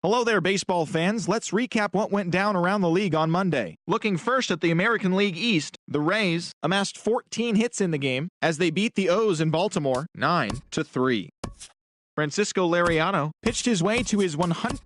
Hello there, baseball fans. Let's recap what went down around the league on Monday. Looking first at the American League East, the Rays amassed 14 hits in the game as they beat the O's in Baltimore 9-3. Francisco Liriano pitched his way to his 100th.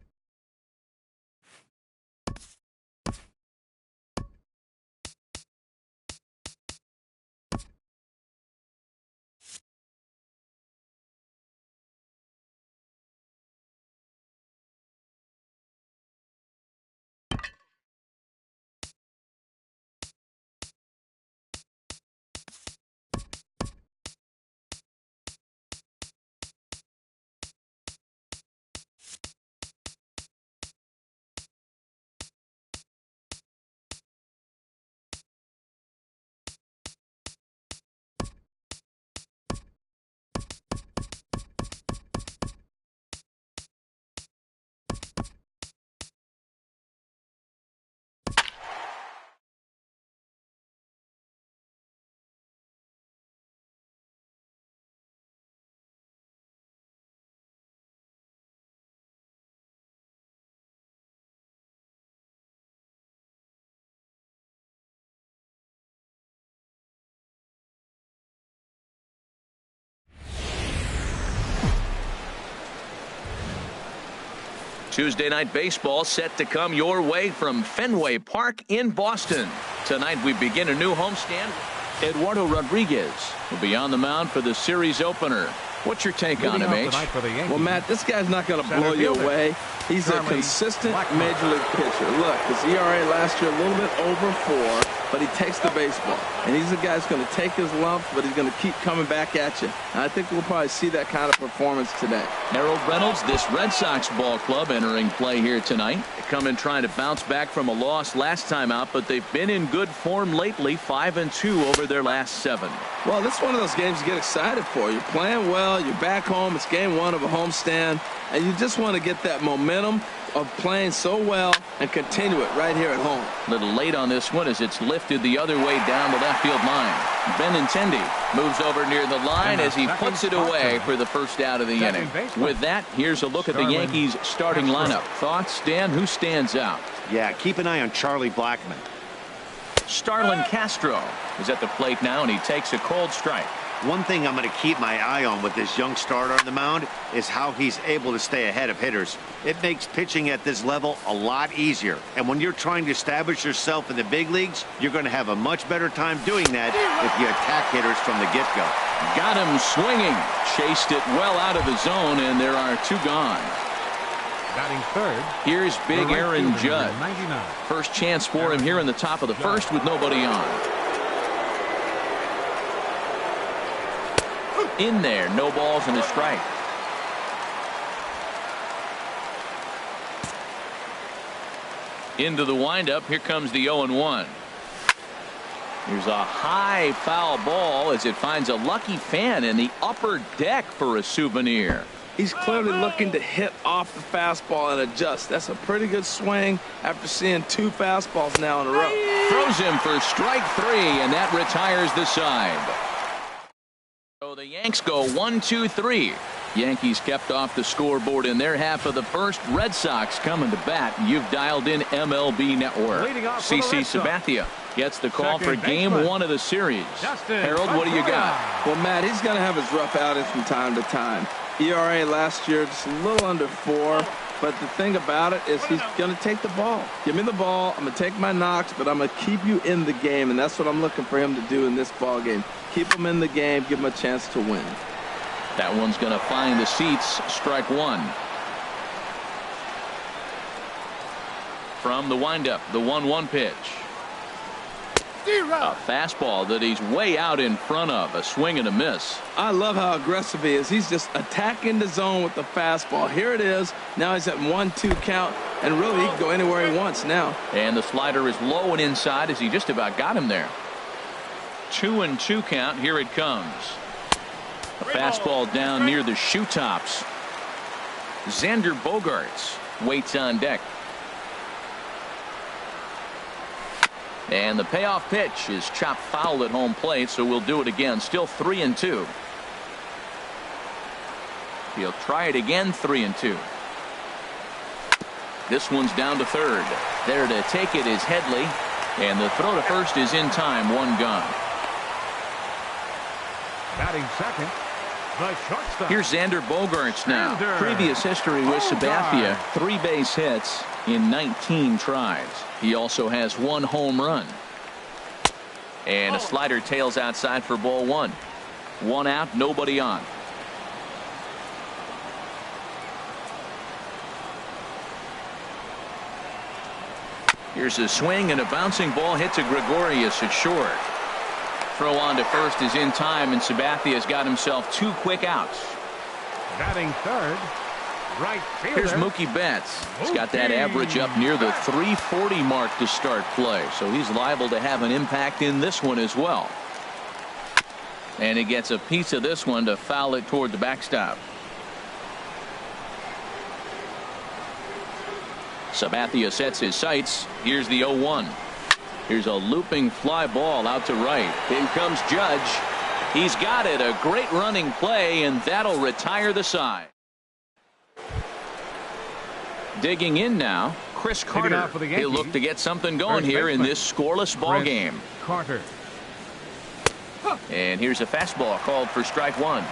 Tuesday Night Baseball set to come your way from Fenway Park in Boston. Tonight we begin a new homestand. Eduardo Rodriguez will be on the mound for the series opener. What's your take on him, H? Well, Matt, this guy's not going to blow you away. He's a consistent major league pitcher. Look, his ERA last year a little bit over 4, but he takes the baseball. And he's the guy who's going to take his lumps, but he's going to keep coming back at you. And I think we'll probably see that kind of performance today. Harold Reynolds, this Red Sox ball club entering play here tonight. They come in trying to bounce back from a loss last time out, but they've been in good form lately, 5-2 over their last 7. Well, this is one of those games you get excited for. You're playing well, you're back home, it's game 1 of a homestand, and you just want to get that momentum of playing so well and continue it right here at home. A little late on this one as it's lifted the other way down the left field line. Benintendi moves over near the line as he puts it away for the first out of the inning. With that, here's a look at the Yankees starting lineup. Thoughts, Dan? Who stands out? Yeah, keep an eye on Charlie Blackmon. Starlin Castro is at the plate now, and he takes a cold strike. One thing I'm going to keep my eye on with this young starter on the mound is how he's able to stay ahead of hitters. It makes pitching at this level a lot easier. And when you're trying to establish yourself in the big leagues, you're going to have a much better time doing that if you attack hitters from the get-go. Got him swinging. Chased it well out of the zone, and there are 2 gone. Batting third. Here's big Aaron Judd. First chance for him here in the top of the first with nobody on. In there, no balls and a strike. Into the windup, here comes the 0-1. Here's a high foul ball as it finds a lucky fan in the upper deck for a souvenir. He's clearly looking to hit off the fastball and adjust. That's a pretty good swing after seeing 2 fastballs now in a row. Throws him for strike 3, and that retires the side. So the Yanks go 1-2-3. Yankees kept off the scoreboard in their half of the first. Red Sox coming to bat. You've dialed in MLB Network. CC Sabathia gets the call for game 1 of the series. Harold, what do you got? Well, Matt, he's going to have his rough outings from time to time. ERA last year just a little under 4. But the thing about it is he's going to take the ball. Give me the ball. I'm going to take my knocks, but I'm going to keep you in the game, and that's what I'm looking for him to do in this ball game. Keep him in the game, give him a chance to win. That one's going to find the seats. Strike 1. From the windup, the 1-1 pitch. A fastball that he's way out in front of. A swing and a miss. I love how aggressive he is. He's just attacking the zone with the fastball. Here it is. Now he's at 1-2 count, and really he can go anywhere he wants now. And the slider is low and inside as he just about got him there. 2-2 count. Here it comes. A fastball down near the shoe tops. Xander Bogaerts waits on deck. And the payoff pitch is chopped foul at home plate, so we'll do it again. Still 3-2. He'll try it again, 3-2. This one's down to third. There to take it is Headley. And the throw to first is in time. One gone. Batting second, the shortstop. Here's Xander Bogaerts now. Previous history with Sabathia, 3 base hits in 19 tries. He also has 1 home run. And a slider tails outside for ball 1. 1 out, nobody on. Here's a swing and a bouncing ball hit to Gregorius at short. Throw on to first is in time, and Sabathia has got himself 2 quick outs. Batting third, right fielder. Here's Mookie Betts. He's got that average up near the 340 mark to start play, so he's liable to have an impact in this one as well. And he gets a piece of this one to foul it toward the backstop. Sabathia sets his sights. Here's the 0-1. Here's a looping fly ball out to right. In comes Judge. He's got it. A great running play, and that'll retire the side. Digging in now, Chris Carter. He'll look to get something going here in this scoreless ball game. Carter. And here's a fastball called for strike 1.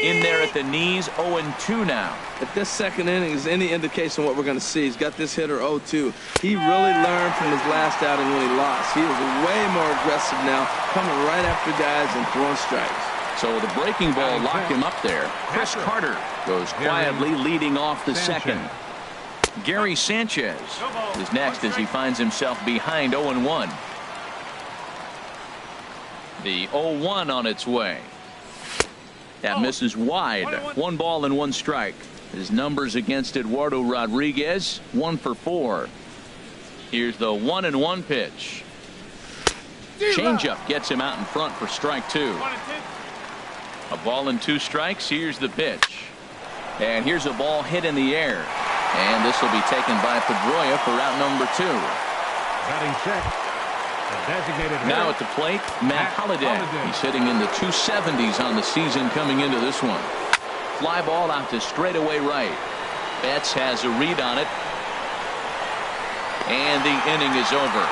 In there at the knees, 0-2 now. If this second inning is any indication of what we're going to see, he's got this hitter 0-2. He really learned from his last outing when he lost. He is way more aggressive now, coming right after guys and throwing strikes. So the breaking ball locked him up there. Chris Carter goes quietly leading off the second. Gary Sanchez is next as he finds himself behind 0-1. The 0-1 on its way. That misses wide. 1 ball and 1 strike. His numbers against Eduardo Rodriguez, 1 for 4. Here's the 1-1 pitch. Changeup gets him out in front for strike 2. A ball and 2 strikes. Here's the pitch. And here's a ball hit in the air. And this will be taken by Pedroia for out number 2. Batting sixth. Now at the plate, Matt Holliday. He's hitting in the 270s on the season coming into this one. Fly ball out to straightaway right. Betts has a read on it. And the inning is over.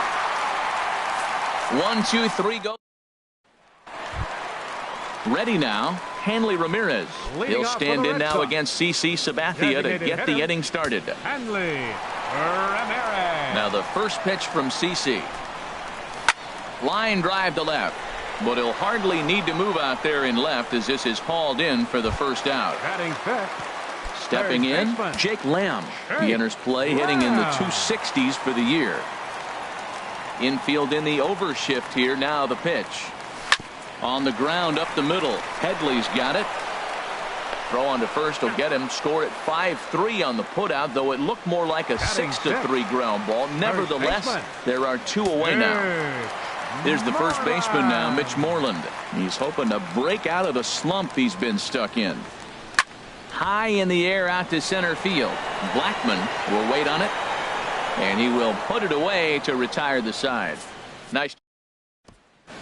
1, 2, 3, go. Ready now, Hanley Ramirez. He'll stand in now against CC Sabathia to get the inning started. Hanley Ramirez. Now the first pitch from CC. Line drive to left, but he'll hardly need to move out there in left as this is hauled in for the first out. Batting fifth. Stepping in, Jake Lamb. He enters play hitting in the 260s for the year. Infield in the overshift here. Now the pitch. On the ground up the middle. Headley's got it. Throw on to first will get him. Score at 5-3 on the putout, though it looked more like a 6-3 ground ball. Nevertheless, there are 2 away now. There's the first baseman now, Mitch Moreland. He's hoping to break out of the slump he's been stuck in. High in the air out to center field. Blackman will wait on it, and he will put it away to retire the side. Nice.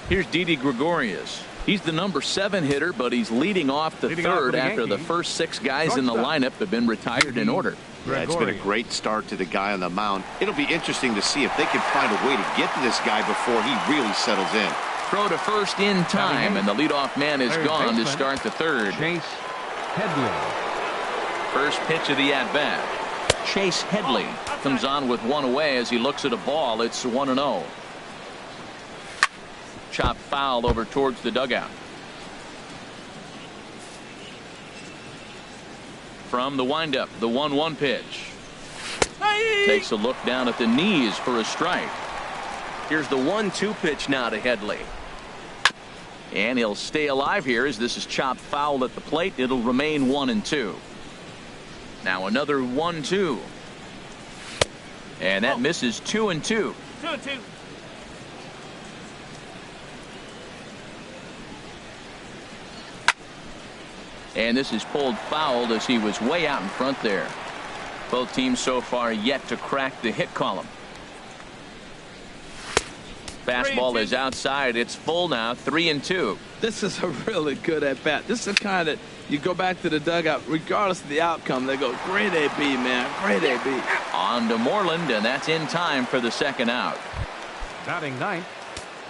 Here's Didi Gregorius. He's the number 7 hitter, but he's leading off the third after the first 6 guys in the lineup have been retired in order. Yeah, it's been a great start to the guy on the mound. It'll be interesting to see if they can find a way to get to this guy before he really settles in. Throw to first in time, and the leadoff man is gone to start the third. Chase Headley. First pitch of the at-bat. Chase Headley comes on with 1 away as he looks at a ball. It's 1-0. Chop foul over towards the dugout. From the windup, the 1-1 pitch. Takes a look down at the knees for a strike. Here's the 1-2 pitch now to Headley. And he'll stay alive here as this is chopped foul at the plate. It'll remain 1-2. Now another 1-2. And that misses 2-2. 2-2. And this is pulled foul as he was way out in front there. Both teams so far yet to crack the hit column. Fastball is outside. It's full now, 3-2. This is a really good at-bat. This is the kind that you go back to the dugout, regardless of the outcome, they go, great AB, man, great AB. On to Moreland, and that's in time for the second out. Batting ninth,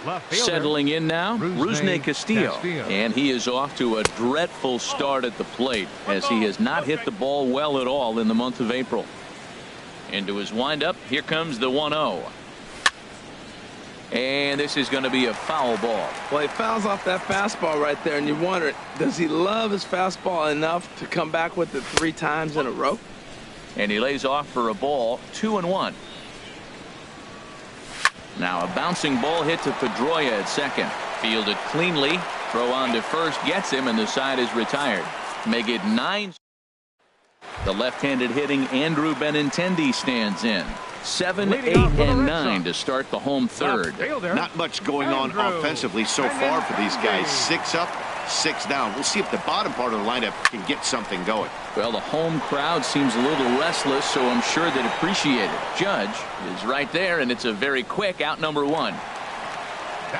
left fielder. Settling in now, Rusney Castillo. And he is off to a dreadful start at the plate, as he has not hit the ball well at all in the month of April. Into his windup, here comes the 1-0. And this is going to be a foul ball. Well, he fouls off that fastball right there, and you wonder, does he love his fastball enough to come back with it 3 times in a row? And he lays off for a ball, 2-1. Now a bouncing ball hit to Pedroia at second. Fielded cleanly. Throw on to first gets him, and the side is retired. Make it 9. The left-handed hitting Andrew Benintendi stands in. 7, 8, and 9 to start the home third. Not much going on offensively so far for these guys. 6 up, 6 down. We'll see if the bottom part of the lineup can get something going. Well, the home crowd seems a little restless, so I'm sure they'd appreciate it. Judge is right there, and it's a very quick out number 1.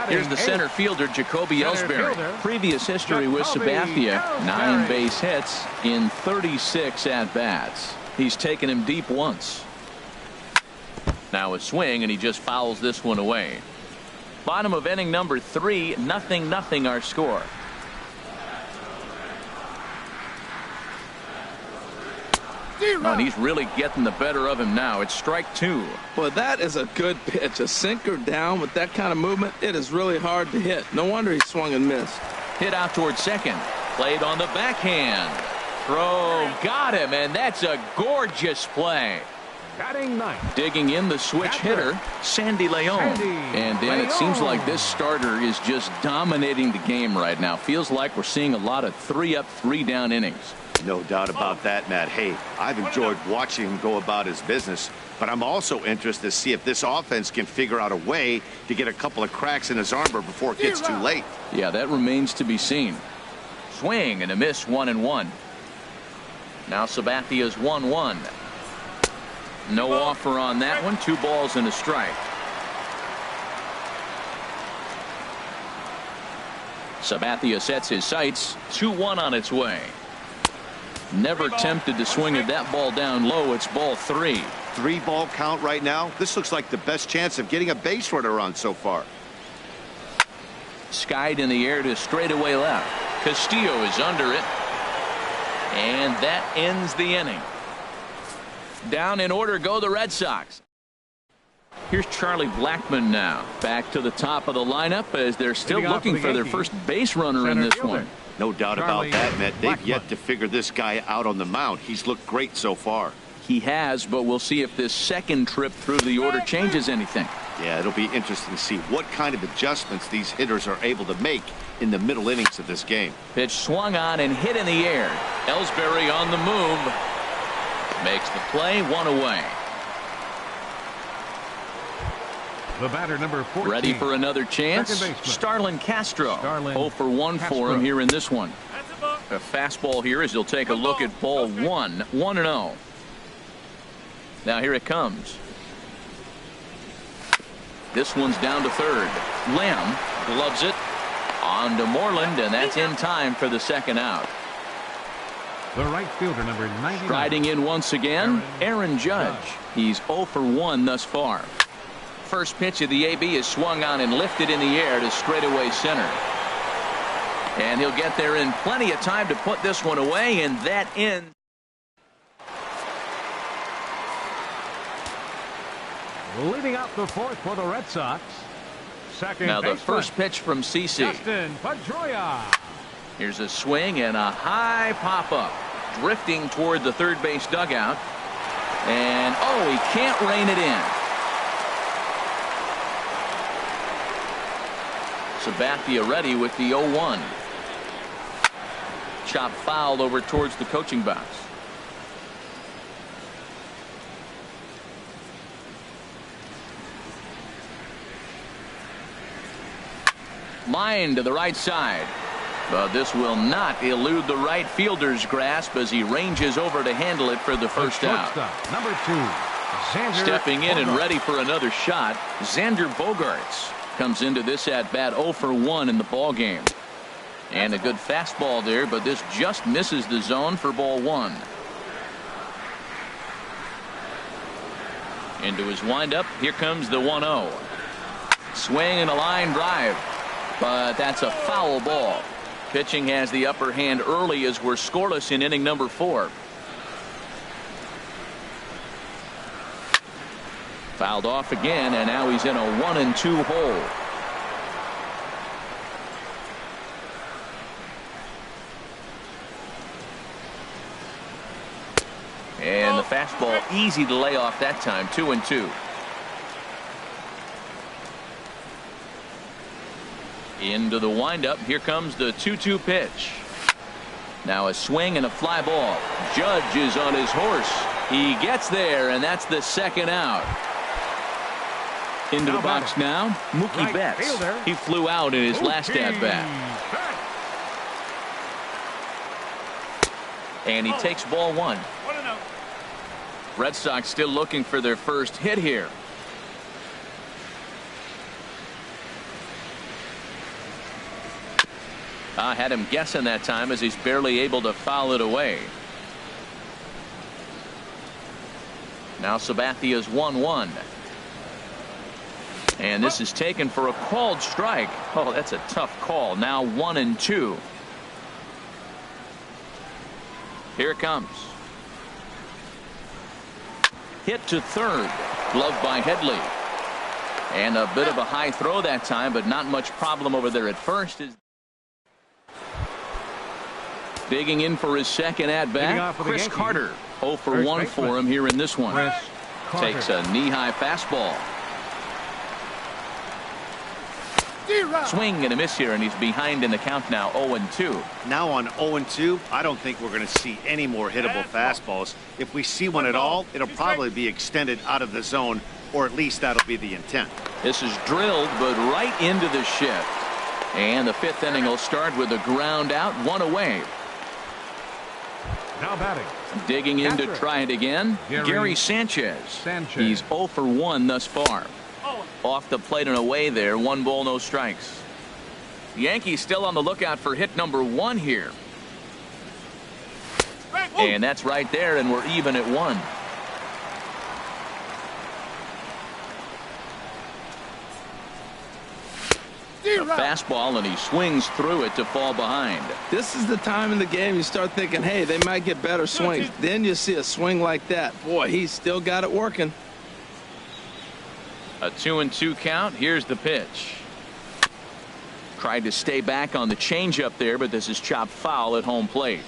Here's the center fielder, Jacoby Ellsbury. Previous history with Sabathia, 9 base hits in 36 at-bats. He's taken him deep once. Now a swing, and he just fouls this one away. Bottom of inning number 3, 0-0 our score. Oh, and he's really getting the better of him now. It's strike 2. Well, that is a good pitch. A sinker down with that kind of movement, it is really hard to hit. No wonder he swung and missed. Hit out towards second. Played on the backhand. Throw got him, and that's a gorgeous play. Batting ninth. Digging in the switch hitter, Sandy Leon. And then it seems like this starter is just dominating the game right now. Feels like we're seeing a lot of 3-up, 3-down innings. No doubt about that, Matt. Hey, I've enjoyed watching him go about his business, but I'm also interested to see if this offense can figure out a way to get a couple of cracks in his armor before it gets too late. Yeah, that remains to be seen. Swing and a miss, 1-1. Now Sabathia's 1-1. No offer on that one. 2 balls and a strike. Sabathia sets his sights. 2-1 on its way. Never tempted to swing at that ball down low. It's ball 3. 3-ball count right now. This looks like the best chance of getting a base runner on so far. Skied in the air to straightaway left. Castillo is under it. And that ends the inning. Down in order go the Red Sox. Here's Charlie Blackmon now. Back to the top of the lineup as they're still looking for their first base runner in this one. No doubt about that, Matt. They've yet to figure this guy out on the mound. He's looked great so far. He has, but we'll see if this second trip through the order changes anything. Yeah, it'll be interesting to see what kind of adjustments these hitters are able to make in the middle innings of this game. Pitch swung on and hit in the air. Ellsbury on the move. Makes the play, 1 away. The batter, number 14. Ready for another chance. Starlin Castro. 0 for 1 for him here in this one. A fastball here as he'll take a look at ball 1. 1-0. Now here it comes. This one's down to third. Lamb gloves it. On to Moreland, and that's in time for the second out. The right fielder, number 99. Striding in once again, Aaron Judge. He's 0 for 1 thus far. First pitch of the AB is swung on and lifted in the air to straightaway center. And he'll get there in plenty of time to put this one away, and that ends. Leading out the fourth for the Red Sox. Second now the baseman. First pitch from CeCe. Justin Pedroia. Here's a swing and a high pop-up. Drifting toward the third base dugout. And, oh, he can't rein it in. Sabathia ready with the 0-1. Chop fouled over towards the coaching box. Line to the right side. But this will not elude the right fielder's grasp as he ranges over to handle it for the first out. Number 2. Xander Stepping in Bogaerts. and ready for another shot, Xander Bogaerts. comes into this at bat 0 for 1 in the ball game. And a good fastball there, but this just misses the zone for ball 1. Into his windup. Here comes the 1-0. Swing and a line drive, but that's a foul ball. Pitching has the upper hand early as we're scoreless in inning number 4. Fouled off again, and now he's in a 1-2 hole. And the fastball easy to lay off that time. 2-2. Into the windup. Here comes the 2-2 pitch. Now a swing and a fly ball. Judge is on his horse. He gets there, and that's the second out. Into the box now, Mookie Betts. He flew out in his last at-bat. And he takes ball 1. Red Sox still looking for their first hit here. I had him guessing that time as he's barely able to foul it away. Now Sabathia's 1-1. And this is taken for a called strike. Oh, that's a tough call. Now 1-2. Here it comes. Hit to third. Gloved by Headley. And a bit of a high throw that time, but not much problem over there at first. Digging in for his second at-bat, Chris Carter. 0 for 1 for him here in this one. Takes a knee-high fastball. Swing and a miss here, and he's behind in the count now. 0-2. Now on 0-2, I don't think we're going to see any more hittable fastballs. If we see one at all, it'll probably be extended out of the zone, or at least that'll be the intent. This is drilled, but right into the shift. And the 5th inning will start with a ground out, 1 away. Now batting. Digging in to try it again, Gary Sanchez. He's 0 for 1 thus far. Off the plate and away there. 1 ball, no strikes. Yankees still on the lookout for hit number 1 here. And that's right there, and we're even at 1. A fastball, and he swings through it to fall behind. This is the time in the game you start thinking, hey, they might get better swings. Then you see a swing like that. Boy, he's still got it working. A 2-2 count. Here's the pitch. Tried to stay back on the changeup there, but this is chopped foul at home plate.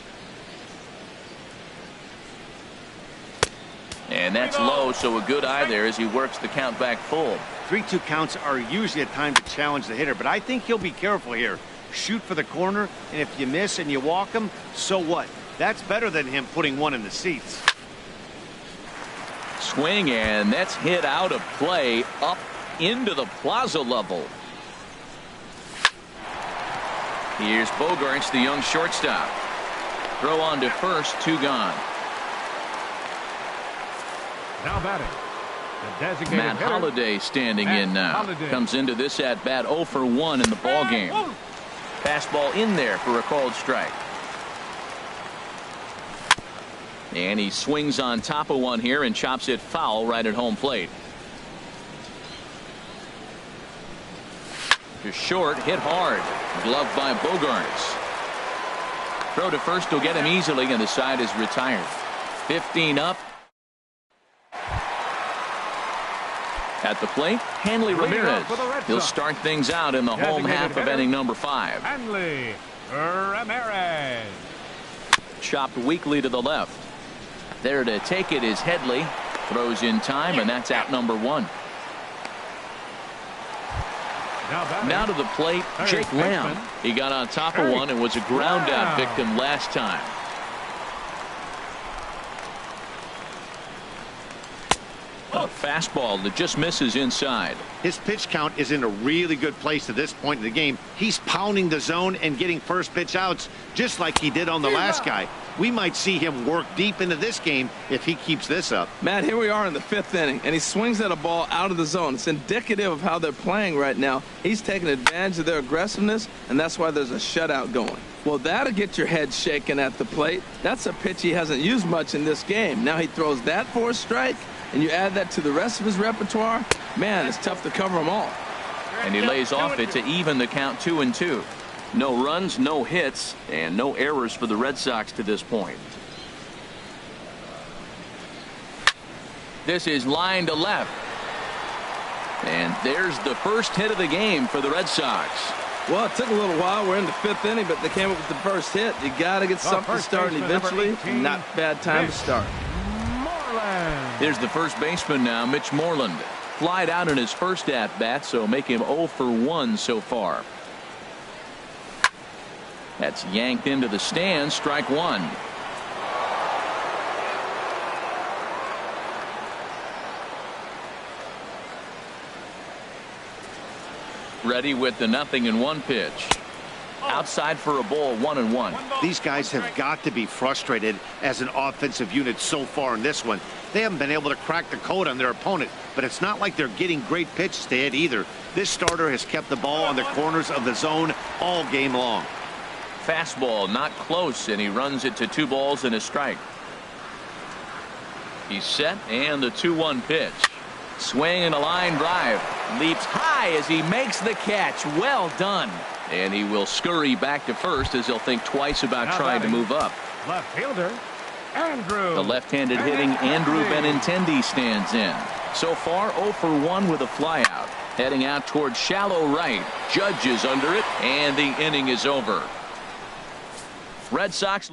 And that's low, so a good eye there as he works the count back full. 3-2 counts are usually a time to challenge the hitter, but I think he'll be careful here. Shoot for the corner, and if you miss and you walk him, so what? That's better than him putting one in the seats. Swing, and that's hit out of play up into the plaza level. Here's Bogaerts, the young shortstop. Throw on to first, 2 gone. Now batting. The designated Matt hitter, Holliday standing Matt in now. Holliday. Comes into this at bat 0 for 1 in the ball game. Fastball in there for a called strike. And he swings on top of one here and chops it foul right at home plate. To short, hit hard. Gloved by Bogaerts. Throw to first will get him easily, and the side is retired. 15 up. At the plate, Hanley Ramirez. He'll start things out in the home half of inning number 5. Hanley Ramirez. Chopped weakly to the left. There to take it is Headley. Throws in time, and that's out number 1. Now to the plate, Jake Lamb. He got on top of one and was a ground out victim last time. A fastball that just misses inside. His pitch count is in a really good place at this point in the game. He's pounding the zone and getting first pitch outs just like he did on the last guy. We might see him work deep into this game if he keeps this up. Matt, here we are in the 5th inning, and he swings at a ball out of the zone. It's indicative of how they're playing right now. He's taking advantage of their aggressiveness, and that's why there's a shutout going. Well, that'll get your head shaken at the plate. That's a pitch he hasn't used much in this game. Now he throws that for a strike, and you add that to the rest of his repertoire. Man, it's tough to cover them all. And he lays off it to even the count 2-2. No runs, no hits, and no errors for the Red Sox to this point. This is line to left. And there's the first hit of the game for the Red Sox. Well, it took a little while. We're in the 5th inning, but they came up with the first hit. You got to get something started eventually. Not bad time to start. Here's the first baseman now, Mitch Moreland. Flied out in his first at-bat, so make him 0 for 1 so far. That's yanked into the stands, strike one. Ready with the 0-1 pitch. Outside for a ball, 1-1. These guys have got to be frustrated as an offensive unit so far in this one. They haven't been able to crack the code on their opponent, but it's not like they're getting great pitches to hit either. This starter has kept the ball on the corners of the zone all game long. Fastball not close, and he runs it to 2 balls and a strike. He's set, and the 2-1 pitch. Swing and a line drive. Leaps high as he makes the catch. Well done. And he will scurry back to first as he'll think twice about trying to move up. Left fielder, Andrew. The left-handed hitting Andrew Benintendi stands in. So far 0 for 1 with a flyout. Heading out towards shallow right. Judge is under it, and the inning is over. Red Sox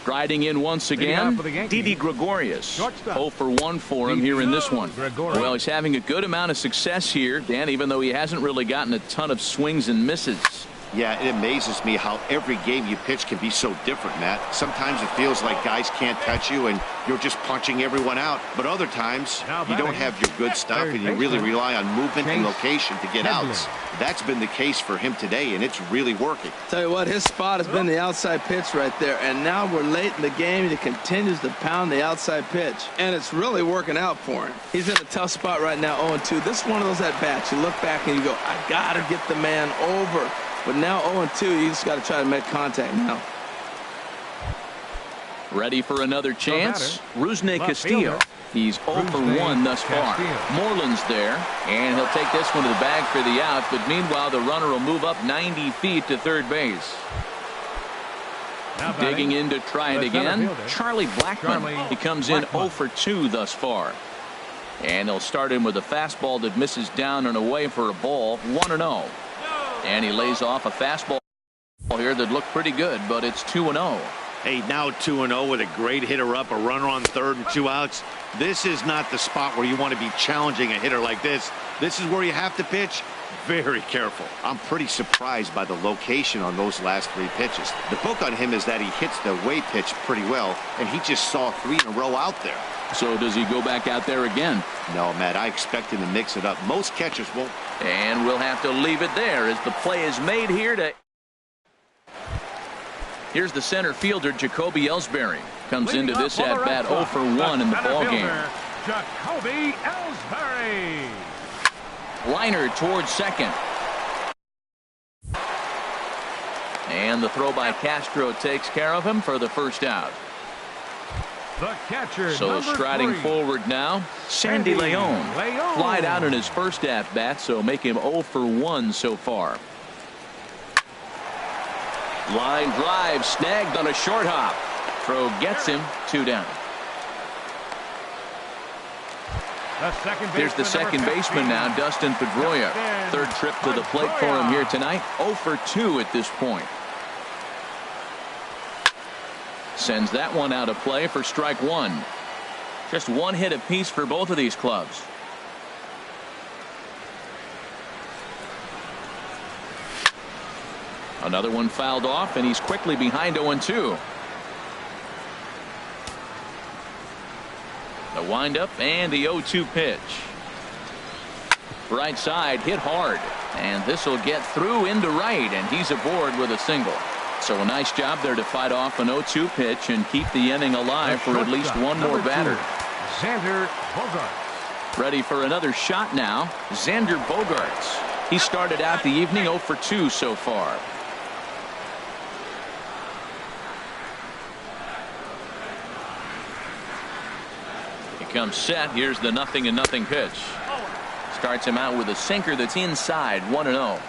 striding in once again. Didi Gregorius. 0 for 1 for him here in this one. Well, he's having a good amount of success here, Dan, even though he hasn't really gotten a ton of swings and misses. Yeah, it amazes me how every game you pitch can be so different, Matt. Sometimes it feels like guys can't touch you and you're just punching everyone out. But other times you don't have your good stuff and you really rely on movement and location to get outs. That's been the case for him today, and it's really working. Tell you what, his spot has been the outside pitch right there, and now we're late in the game and he continues to pound the outside pitch, and it's really working out for him. He's in a tough spot right now, 0-2. This is one of those at-bats. You look back and you go, I got to get the man over. But now 0-2, you just got to try to make contact now. Ready for another chance? Rusney Castillo. He's 0 for 1 thus far. Moreland's there, and he'll take this one to the bag for the out, but meanwhile the runner will move up 90 feet to third base. Digging in to try it again, Charlie Blackmon. He comes in 0 for 2 thus far. And they'll start him with a fastball that misses down and away for a ball, 1-0. And he lays off a fastball here that looked pretty good, but it's 2-0. Hey, now 2-0 with a great hitter up, a runner on third and 2 outs. This is not the spot where you want to be challenging a hitter like this. This is where you have to pitch very careful. I'm pretty surprised by the location on those last 3 pitches. The book on him is that he hits the way pitch pretty well, and he just saw 3 in a row out there. So does he go back out there again? No, Matt, I expect him to mix it up. Most catchers won't. And we'll have to leave it there as the play is made here to... Here's the center fielder, Jacoby Ellsbury. Comes into this at-bat 0 for 1 in the ballgame. Jacoby Ellsbury. Liner towards second. And the throw by Castro takes care of him for the first out. The catcher, so striding forward now, Sandy Leon. Flied out in his first at-bat, so make him 0 for 1 so far. Line drive snagged on a short hop. Throw gets him 2 down. Here's the second baseman now, Dustin Pedroia. Third trip to the plate for him here tonight. 0 for 2 at this point. Sends that one out of play for strike 1. Just 1 hit apiece for both of these clubs. Another one fouled off, and he's quickly behind 0-2. windup and the 0-2 pitch. Right side hit hard, and this will get through into right, and he's aboard with a single. So a nice job there to fight off an 0-2 pitch and keep the inning alive for at least one more batter. Xander Bogaerts. Ready for another shot now. Xander Bogaerts. He started out the evening 0 for 2 so far. He comes set. Here's the 0-0 pitch. Starts him out with a sinker that's inside. 1-0.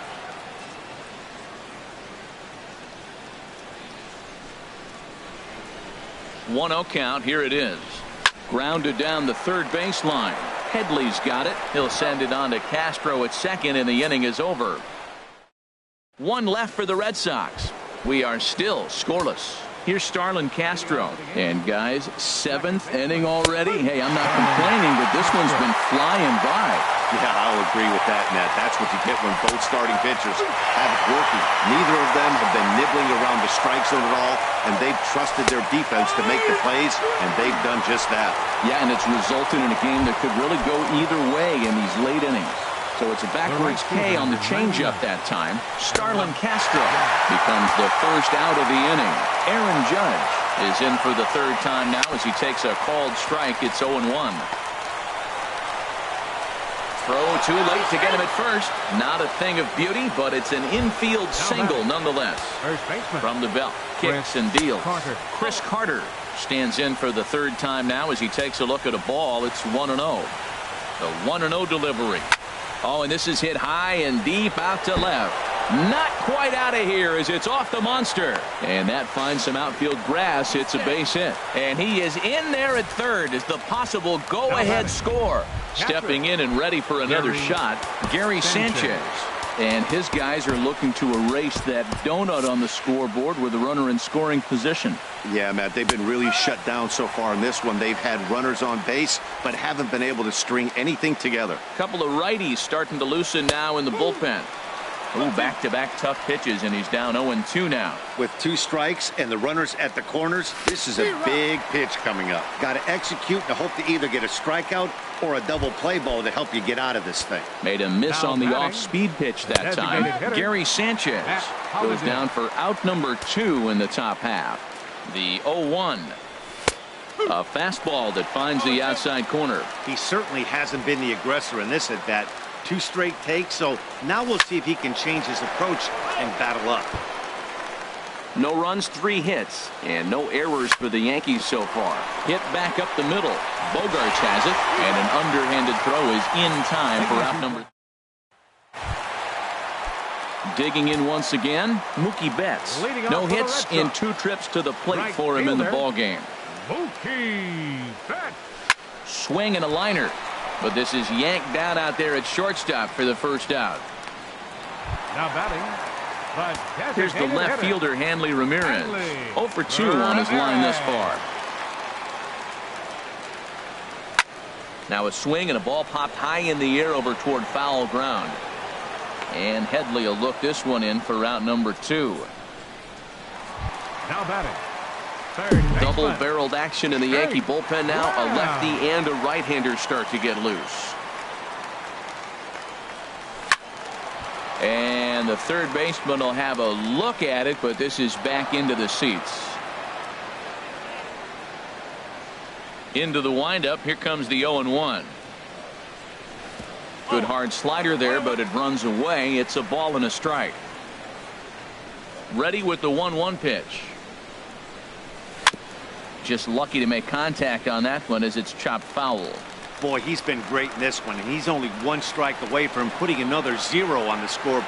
1-0 count. Here it is. Grounded down the third baseline. Headley's got it. He'll send it on to Castro at second, and the inning is over. One left for the Red Sox. We are still scoreless. Here's Starlin Castro. And guys, 7th inning already. Hey, I'm not complaining, but this one's been flying by. Yeah, I'll agree with that, Matt. That's what you get when both starting pitchers have it working. Neither of them have been nibbling around the strike zone at all, and they've trusted their defense to make the plays, and they've done just that. Yeah, and it's resulted in a game that could really go either way in these late innings. So it's a backwards K on the changeup that time. Starlin Castro becomes the first out of the inning. Aaron Judge is in for the third time now as he takes a called strike. It's 0-1. Throw too late to get him at first. Not a thing of beauty, but it's an infield single nonetheless. From the belt, kicks and deals. Chris Carter stands in for the third time now as he takes a look at a ball. It's 1-0. The 1-0 delivery. Oh, and this is hit high and deep out to left. Not quite out of here as it's off the monster. And that finds some outfield grass. It's a base hit. And he is in there at third as the possible go-ahead score. Stepping in and ready for another shot, Gary Sanchez. And his guys are looking to erase that donut on the scoreboard with a runner in scoring position. Yeah, Matt, they've been really shut down so far in this one. They've had runners on base, but haven't been able to string anything together. Couple of righties starting to loosen now in the bullpen. Ooh, back-to-back tough pitches, and he's down 0-2 now. With 2 strikes and the runners at the corners, this is a big pitch coming up. Got to execute and hope to either get a strikeout or a double play ball to help you get out of this thing. Made a miss on the off-speed pitch that time. Gary Sanchez goes down for out number 2 in the top half. The 0-1. A fastball that finds the outside corner. He certainly hasn't been the aggressor in this at bat. 2 straight takes, so now we'll see if he can change his approach and battle up. No runs, 3 hits, and no errors for the Yankees so far. Hit back up the middle. Bogaerts has it, and an underhanded throw is in time for out number. Digging in once again, Mookie Betts. No hits in 2 trips to the plate for him in the ballgame. Mookie Betts. Swing and a liner. But this is yanked down out there at shortstop for the first out. Now batting. Here's the left fielder, Hanley Ramirez. 0 for 2 on his line thus far. Now a swing and a ball popped high in the air over toward foul ground. And Headley will look this one in for route number 2. Now batting. Double-barreled action in the Yankee bullpen now. A lefty and a right-hander start to get loose. And the third baseman will have a look at it, but this is back into the seats. Into the windup. Here comes the 0-1. Good hard slider there, but it runs away. It's a ball and a strike. Ready with the 1-1 pitch. Just lucky to make contact on that one as it's chopped foul. Boy, he's been great in this one, and he's only 1 strike away from putting another 0 on the scoreboard.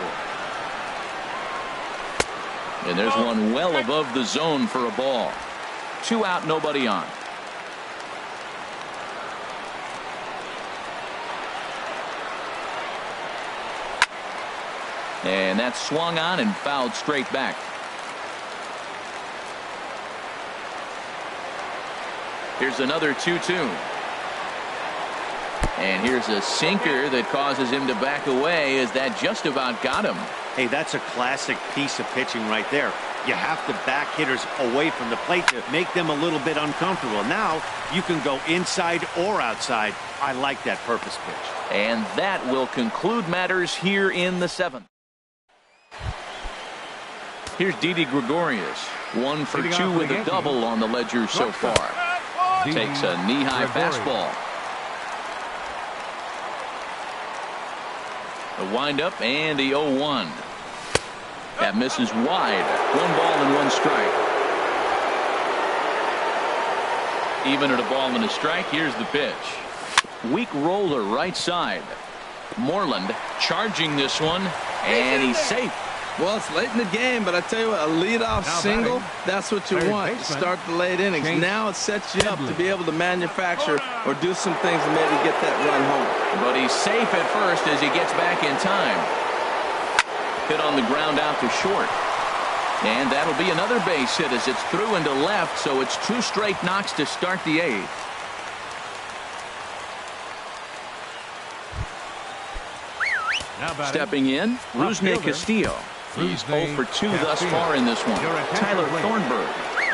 And there's one well above the zone for a ball. 2 out, nobody on. And that's swung on and fouled straight back. Here's another 2-2. And here's a sinker that causes him to back away as that just about got him. Hey, that's a classic piece of pitching right there. You have to back hitters away from the plate to make them a little bit uncomfortable. Now you can go inside or outside. I like that purpose pitch. And that will conclude matters here in the 7th. Here's Didi Gregorius. 1 for 2 with a double on the ledger so far. Takes a knee-high fastball. The windup and the 0-1. That misses wide. 1 ball and 1 strike. Even at a ball and a strike, here's the pitch. Weak roller right side. Moreland charging this one, and he's safe. Well, it's late in the game, but I tell you what, a leadoff single, that's what you want to start the late innings. Now it sets you up to be able to manufacture or do some things and maybe get that run home. But he's safe at first as he gets back in time. Hit on the ground out to short. And that'll be another base hit as it's through into left, so it's 2 straight knocks to start the 8th. Stepping in, Rusney Castillo. He's 0 for 2 thus far in this one. Tyler Thornburg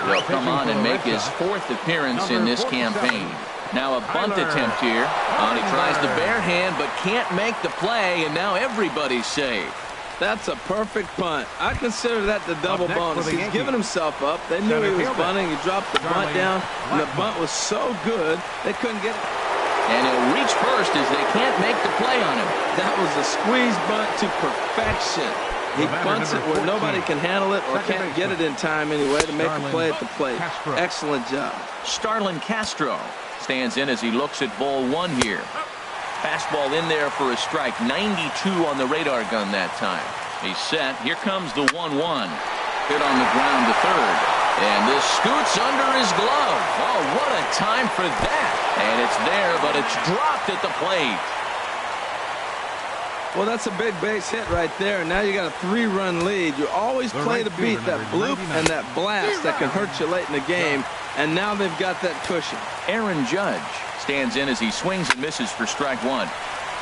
will come on and make his 4th appearance in this campaign. Now a bunt attempt here. He tries the bare hand but can't make the play, and now everybody's safe. That's a perfect punt. I consider that the double bonus. He's given himself up. They knew he was bunting. He dropped the bunt down, and the bunt was so good they couldn't get it. And he'll reach first as they can't make the play on him. That was a squeeze bunt to perfection. He bunts it where nobody can handle it or can't get it in time anyway to make a play at the plate. Excellent job. Starlin Castro stands in as he looks at ball 1 here. Fastball in there for a strike. 92 on the radar gun that time. He's set. Here comes the 1-1. Hit on the ground to third. And this scoots under his glove. Oh, what a time for that. And it's there, but it's dropped at the plate. Well, that's a big base hit right there. Now you got a 3-run lead. You always play to beat that bloop and that blast that can hurt you late in the game. And now they've got that cushion. Aaron Judge stands in as he swings and misses for strike 1.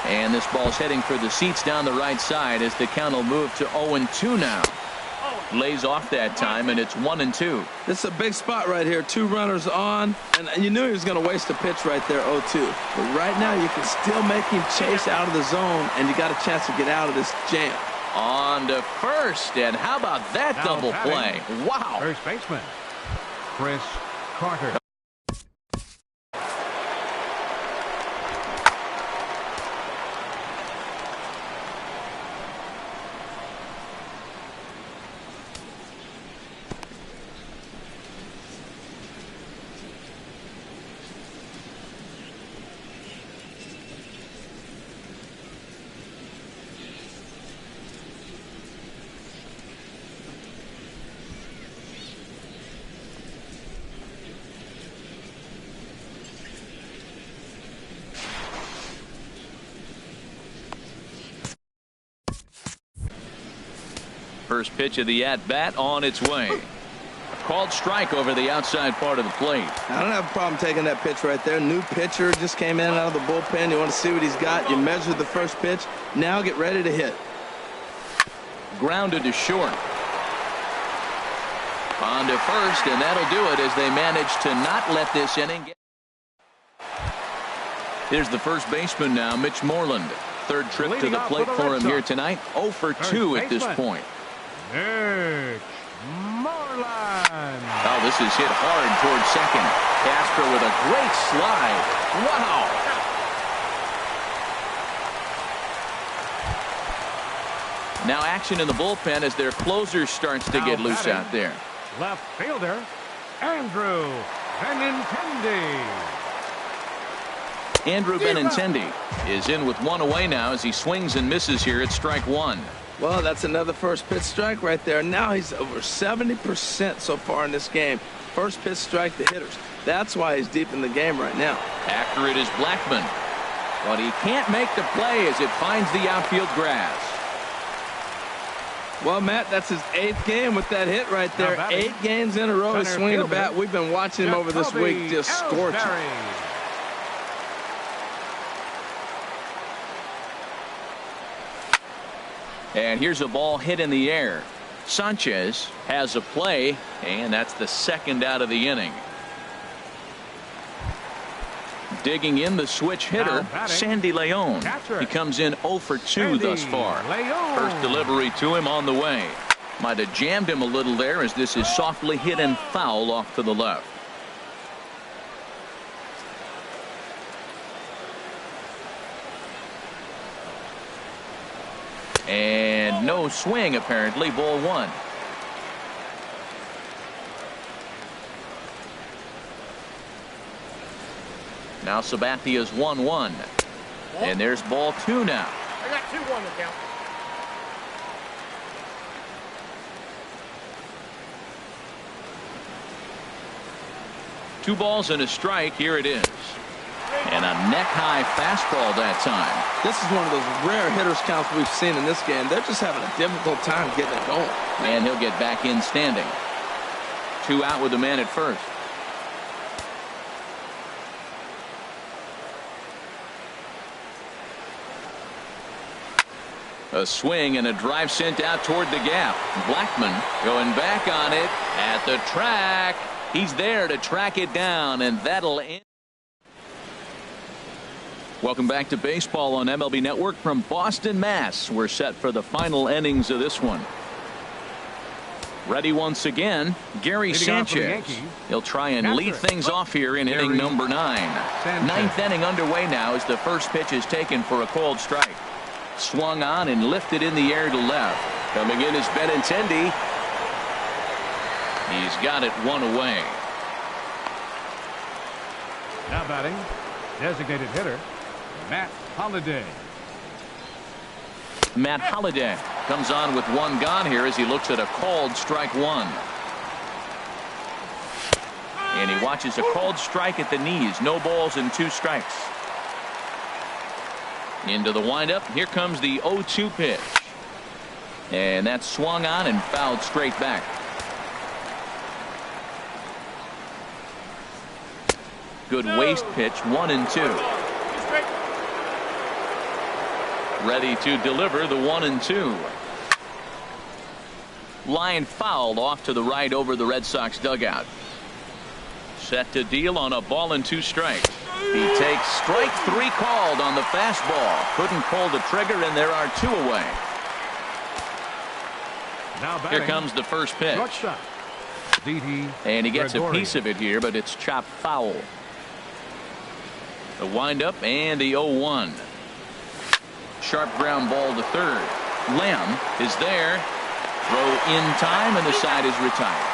And this ball's heading for the seats down the right side as the count will move to 0-2 now. Lays off that time, and it's 1-2. This is a big spot right here. 2 runners on, and you knew he was going to waste a pitch right there, 0-2. But right now, you can still make him chase out of the zone, and you got a chance to get out of this jam. On to first, and how about that double play? Wow. First baseman, Chris Carter. First pitch of the at-bat on its way. Called strike over the outside part of the plate. I don't have a problem taking that pitch right there. New pitcher just came in out of the bullpen. You want to see what he's got. You measure the first pitch. Now get ready to hit. Grounded to short. On to first, and that'll do it as they manage to not let this inning get. Here's the first baseman now, Mitch Moreland. 3rd trip to the plate for him here tonight. 0 for 2 at this point. Mitch Moreland. Oh, this is hit hard towards second. Castro with a great slide. Wow. Now action in the bullpen as their closer starts to get loose out there. Left fielder, Andrew Benintendi. Andrew Benintendi is in with 1 away now as he swings and misses here at strike 1. Well, that's another first pitch strike right there. Now he's over 70% so far in this game. First pitch strike to hitters. That's why he's deep in the game right now. After it is Blackman. But he can't make the play as it finds the outfield grass. Well, Matt, that's his 8th game with that hit right there. 8 games in a row he's swinging the bat. We've been watching him over this week just scorching. And here's a ball hit in the air. Sanchez has a play, and that's the second out of the inning. Digging in the switch hitter, Sandy Leon. He comes in 0 for 2 thus far. First delivery to him on the way. Might have jammed him a little there, as this is softly hit and foul off to the left. And no swing, apparently. Ball 1. Now Sabatia's 1-1. And there's ball 2 now. I got 2-1 to count. Two balls and a strike. Here it is. And a neck-high fastball that time. This is one of those rare hitters counts we've seen in this game. They're just having a difficult time getting it going. And he'll get back in standing. 2 out with the man at first. A swing and a drive sent out toward the gap. Blackman going back on it at the track. He's there to track it down, and that'll end. Welcome back to baseball on MLB Network from Boston, Mass. We're set for the final innings of this one. Ready once again, Gary Sanchez. He'll try and lead things off here in inning number 9. Ninth inning underway now as the first pitch is taken for a called strike. Swung on and lifted in the air to left. Coming in is Benintendi. He's got it 1 away. Now batting, designated hitter, Matt Holliday. Matt Holliday comes on with 1 gone here as he looks at a called strike 1. And he watches a called strike at the knees. No balls and 2 strikes. Into the windup. Here comes the 0-2 pitch. And that's swung on and fouled straight back. Good waist pitch. 1-2. Ready to deliver the 1-2. Line fouled off to the right over the Red Sox dugout. Set to deal on a ball and 2 strikes. He takes strike 3 called on the fastball. Couldn't pull the trigger, and there are 2 away. Now batting, here comes the first pitch. And he gets a piece of it here, but it's chopped foul. The windup and the 0-1. Sharp ground ball to third. Lamb is there. Throw in time, and the side is retired.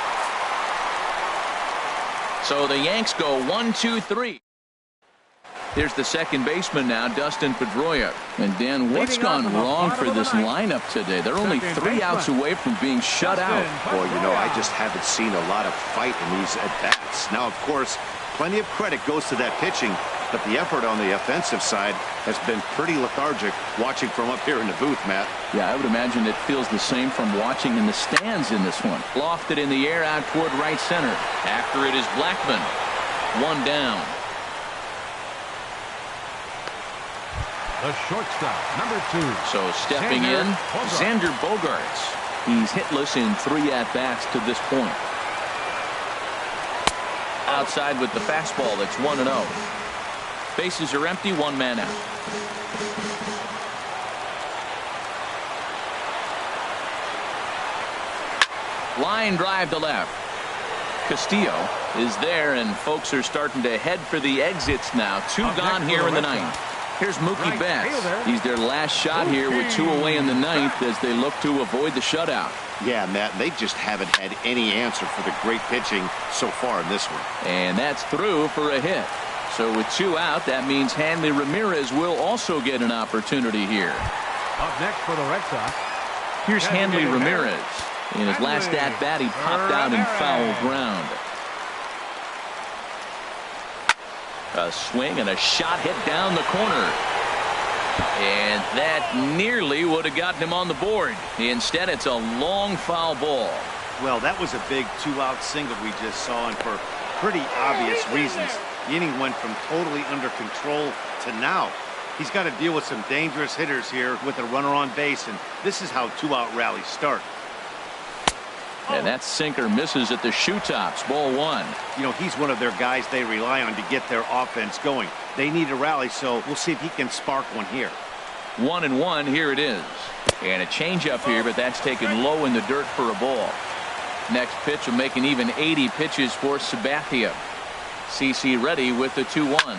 So the Yanks go 1-2-3. Here's the second baseman now, Dustin Pedroia. And Dan, what's gone wrong for this lineup today? They're only 3 outs away from being shut out. Boy, you know, I just haven't seen a lot of fight in these at-bats. Now, of course, plenty of credit goes to that pitching, but the effort on the offensive side has been pretty lethargic watching from up here in the booth, Matt. Yeah, I would imagine it feels the same from watching in the stands in this one. Lofted in the air out toward right center. After it is Blackman. 1 down. The shortstop, number 2. So stepping in, Xander Bogaerts. He's hitless in 3 at-bats to this point. Outside with the fastball. That's 1-0. Bases are empty. 1 man out. Line drive to left. Castillo is there, and folks are starting to head for the exits now. 2 gone here in the 9th. Here's Mookie Betts. He's their last shot here with 2 away in the 9th as they look to avoid the shutout. Yeah, Matt, they just haven't had any answer for the great pitching so far in this one. And that's through for a hit. So with 2 out, that means Hanley Ramirez will also get an opportunity here. Up next for the Red Sox. Here's Hanley Ramirez. In his last at-bat, he popped out in foul ground. A swing and a shot hit down the corner. And that nearly would have gotten him on the board. Instead, it's a long foul ball. Well, that was a big 2-out single we just saw, and for pretty obvious reasons. The inning went from totally under control to now He's got to deal with some dangerous hitters here with a runner on base, and this is how two-out rallies start. And that sinker misses at the shoe tops. Ball one. You know, he's one of their guys they rely on to get their offense going. They need a rally, so we'll see if he can spark one here. 1-1. Here it is. And a changeup here, but that's taken low in the dirt for a ball. Next pitch will make an even 80 pitches for Sabathia. CC ready with the 2-1.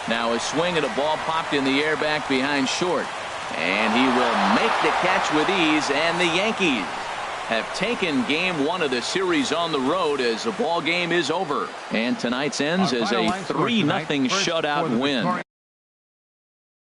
Now a swing at a ball popped in the air back behind short. And he will make the catch with ease, and the Yankees have taken game one of the series on the road as the ball game is over. And tonight's ends as a 3-0 shutout win.